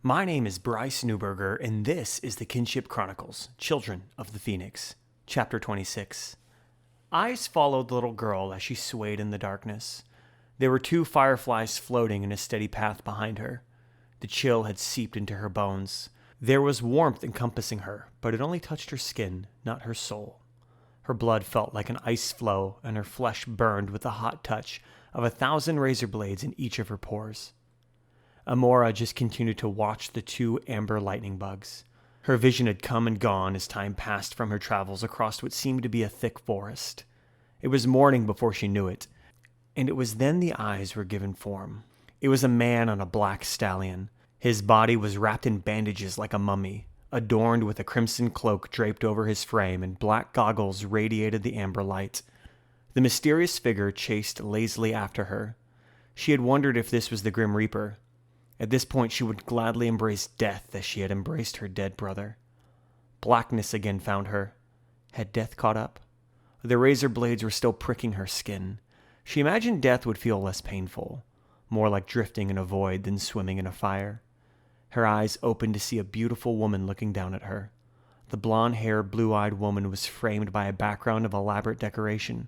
My name is Bryce Newberger, and this is the Kinship Chronicles, Children of the Phoenix, Chapter 26. Eyes followed the little girl as she swayed in the darkness. There were 2 fireflies floating in a steady path behind her. The chill had seeped into her bones. There was warmth encompassing her, but it only touched her skin, not her soul. Her blood felt like an ice flow, and her flesh burned with the hot touch of 1,000 razor blades in each of her pores. Amora just continued to watch the 2 amber lightning bugs. Her vision had come and gone as time passed from her travels across what seemed to be a thick forest. It was morning before she knew it, and it was then the eyes were given form. It was a man on a black stallion. His body was wrapped in bandages like a mummy, adorned with a crimson cloak draped over his frame, and black goggles radiated the amber light. The mysterious figure chased lazily after her. She had wondered if this was the Grim Reaper. At this point, she would gladly embrace death as she had embraced her dead brother. Blackness again found her. Had death caught up? The razor blades were still pricking her skin. She imagined death would feel less painful, more like drifting in a void than swimming in a fire. Her eyes opened to see a beautiful woman looking down at her. The blonde-haired, blue-eyed woman was framed by a background of elaborate decoration.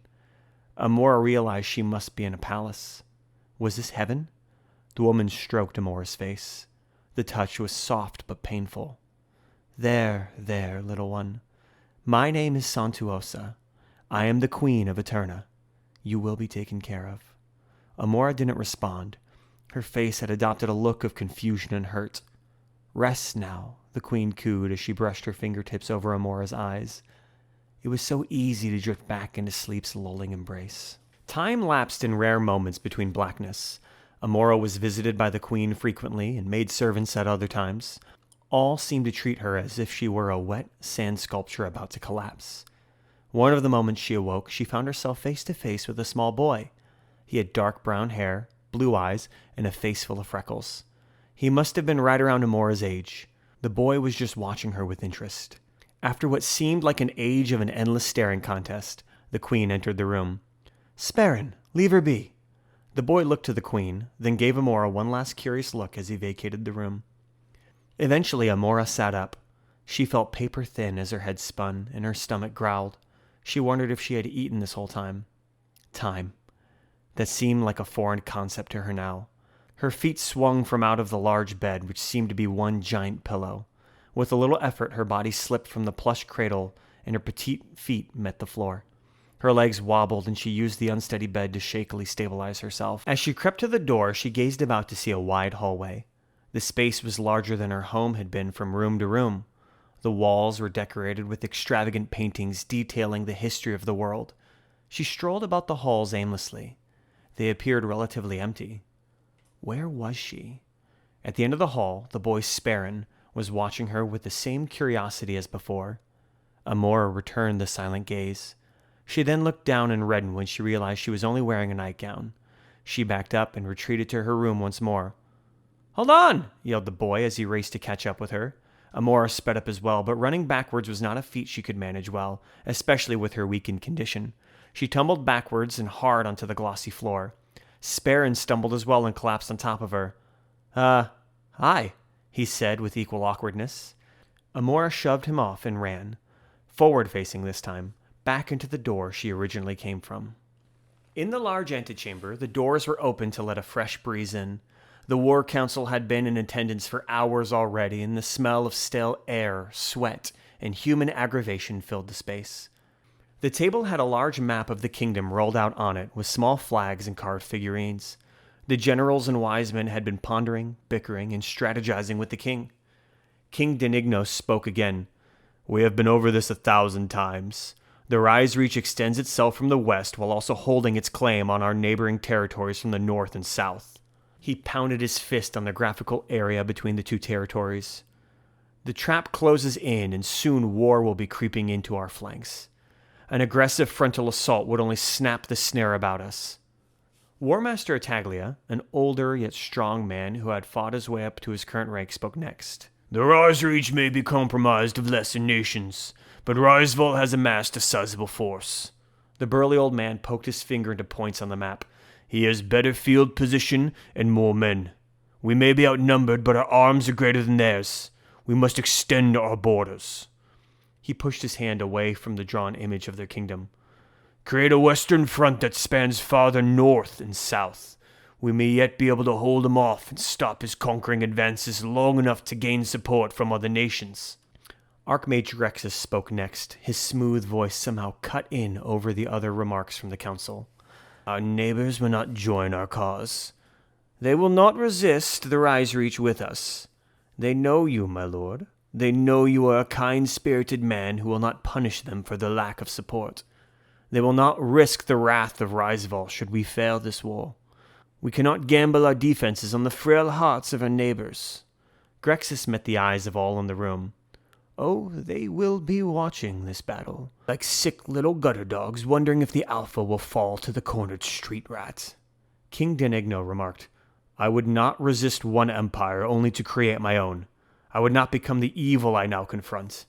Amora realized she must be in a palace. Was this heaven? The woman stroked Amora's face. The touch was soft but painful. There, little one. My name is Santuosa. I am the Queen of Eterna. You will be taken care of. Amora didn't respond. Her face had adopted a look of confusion and hurt. Rest now, the Queen cooed as she brushed her fingertips over Amora's eyes. It was so easy to drift back into sleep's lulling embrace. Time lapsed in rare moments between blackness. Amora was visited by the Queen frequently and maidservants at other times. All seemed to treat her as if she were a wet sand sculpture about to collapse. One of the moments she awoke, she found herself face to face with a small boy. He had dark brown hair, blue eyes, and a face full of freckles. He must have been right around Amora's age. The boy was just watching her with interest. After what seemed like an age of an endless staring contest, the Queen entered the room. "Sparren, leave her be." The boy looked to the Queen, then gave Amora one last curious look as he vacated the room. Eventually, Amora sat up. She felt paper thin as her head spun, and her stomach growled. She wondered if she had eaten this whole time. Time. That seemed like a foreign concept to her now. Her feet swung from out of the large bed, which seemed to be one giant pillow. With a little effort, her body slipped from the plush cradle, and her petite feet met the floor. Her legs wobbled, and she used the unsteady bed to shakily stabilize herself. As she crept to the door, she gazed about to see a wide hallway. The space was larger than her home had been from room to room. The walls were decorated with extravagant paintings detailing the history of the world. She strolled about the halls aimlessly. They appeared relatively empty. Where was she? At the end of the hall, the boy Sparren was watching her with the same curiosity as before. Amora returned the silent gaze. She then looked down and reddened when she realized she was only wearing a nightgown. She backed up and retreated to her room once more. "Hold on!" yelled the boy as he raced to catch up with her. Amora sped up as well, but running backwards was not a feat she could manage well, especially with her weakened condition. She tumbled backwards and hard onto the glossy floor. Sparren stumbled as well and collapsed on top of her. Hi," he said with equal awkwardness. Amora shoved him off and ran, forward-facing this time, back into the door she originally came from. In the large antechamber, the doors were open to let a fresh breeze in. The War Council had been in attendance for hours already, and the smell of stale air, sweat, and human aggravation filled the space. The table had a large map of the kingdom rolled out on it, with small flags and carved figurines. The generals and wise men had been pondering, bickering, and strategizing with the king. King Denignos spoke again. "We have been over this 1,000 times. The Rise Reach extends itself from the west while also holding its claim on our neighboring territories from the north and south." He pounded his fist on the graphical area between the 2 territories. "The trap closes in, and soon war will be creeping into our flanks. An aggressive frontal assault would only snap the snare about us." War Master Attaglia, an older yet strong man who had fought his way up to his current rank, spoke next. "The Rise Reach may be compromised of lesser nations, but Riseville has amassed a sizable force." The burly old man poked his finger into points on the map. "He has better field position and more men. We may be outnumbered, but our arms are greater than theirs. We must extend our borders." He pushed his hand away from the drawn image of their kingdom. "Create a western front that spans farther north and south. We may yet be able to hold him off and stop his conquering advances long enough to gain support from other nations." Archmage Grexus spoke next, his smooth voice somehow cut in over the other remarks from the council. "Our neighbors will not join our cause. They will not resist the Rise Reach with us. They know you, my lord. They know you are a kind-spirited man who will not punish them for their lack of support. They will not risk the wrath of Riseval should we fail this war. We cannot gamble our defenses on the frail hearts of our neighbors." Grexus met the eyes of all in the room. "Oh, they will be watching this battle, like sick little gutter dogs wondering if the alpha will fall to the cornered street rat." King Denigno remarked, "I would not resist one empire only to create my own. I would not become the evil I now confront.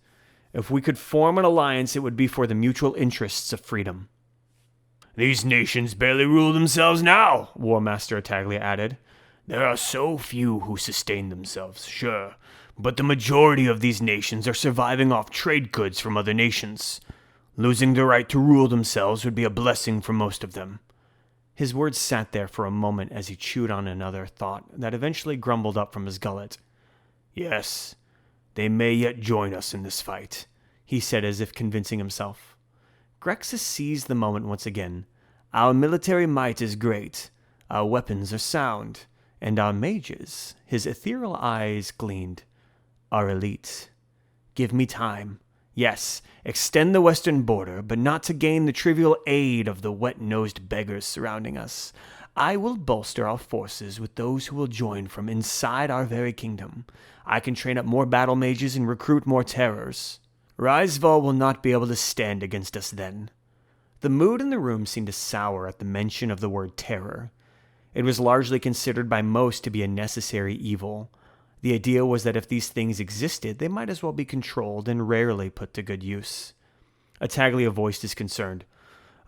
If we could form an alliance, it would be for the mutual interests of freedom." "These nations barely rule themselves now," War Master Attaglia added. "There are so few who sustain themselves, sure, but the majority of these nations are surviving off trade goods from other nations. Losing the right to rule themselves would be a blessing for most of them." His words sat there for a moment as he chewed on another thought that eventually grumbled up from his gullet. "Yes, they may yet join us in this fight," he said as if convincing himself. Grexus seized the moment once again. "Our military might is great, our weapons are sound, and our mages," his ethereal eyes gleamed, "are elite. Give me time. Yes, extend the western border, but not to gain the trivial aid of the wet-nosed beggars surrounding us. I will bolster our forces with those who will join from inside our very kingdom. I can train up more battle mages and recruit more terrors. Riseval will not be able to stand against us then." The mood in the room seemed to sour at the mention of the word terror. It was largely considered by most to be a necessary evil. The idea was that if these things existed, they might as well be controlled and rarely put to good use. Attaglia voiced his concern.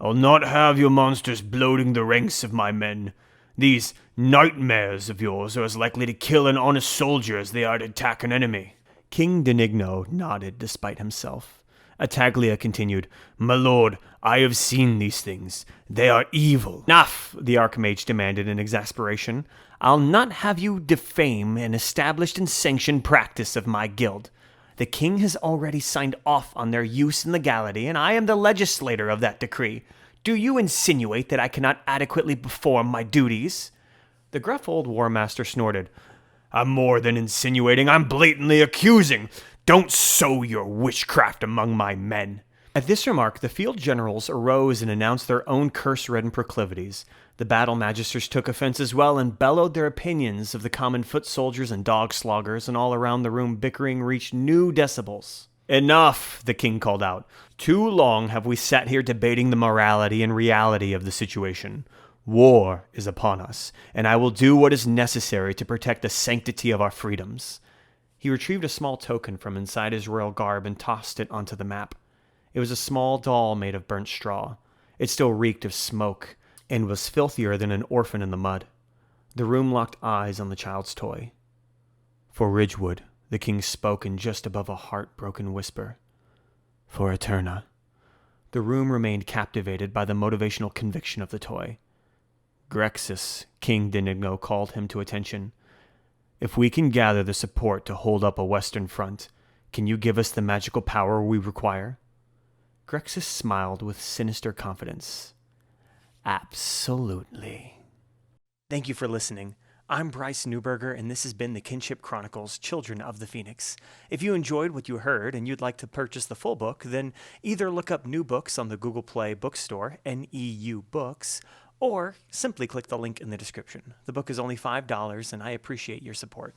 "I'll not have your monsters bloating the ranks of my men. These nightmares of yours are as likely to kill an honest soldier as they are to attack an enemy." King Denigno nodded despite himself. Attaglia continued, "My lord, I have seen these things. They are evil." "Enough!" the Archmage demanded in exasperation. "I'll not have you defame an established and sanctioned practice of my guild. The king has already signed off on their use in legality, and I am the legislator of that decree. Do you insinuate that I cannot adequately perform my duties?" The gruff old War Master snorted. "I'm more than insinuating, I'm blatantly accusing. Don't sow your witchcraft among my men." At this remark, the field generals arose and announced their own curse-ridden proclivities. The battle magisters took offense as well and bellowed their opinions of the common foot soldiers and dog sloggers, and all around the room bickering reached new decibels. "Enough," the king called out. "Too long have we sat here debating the morality and reality of the situation. War is upon us, and I will do what is necessary to protect the sanctity of our freedoms." He retrieved a small token from inside his royal garb and tossed it onto the map. It was a small doll made of burnt straw. It still reeked of smoke, and was filthier than an orphan in the mud. The room locked eyes on the child's toy. "For Ridgewood," the king spoke in just above a heartbroken whisper. "For Eterna." The room remained captivated by the motivational conviction of the toy. "Grexus," King Denigno called him to attention. "If we can gather the support to hold up a western front, can you give us the magical power we require?" Grexus smiled with sinister confidence. "Absolutely." Thank you for listening. I'm Bryce Newberger, and this has been the Kinship Chronicles, Children of the Phoenix. If you enjoyed what you heard and you'd like to purchase the full book, then either look up New Books on the Google Play bookstore, NEU Books, or simply click the link in the description. The book is only $5, and I appreciate your support.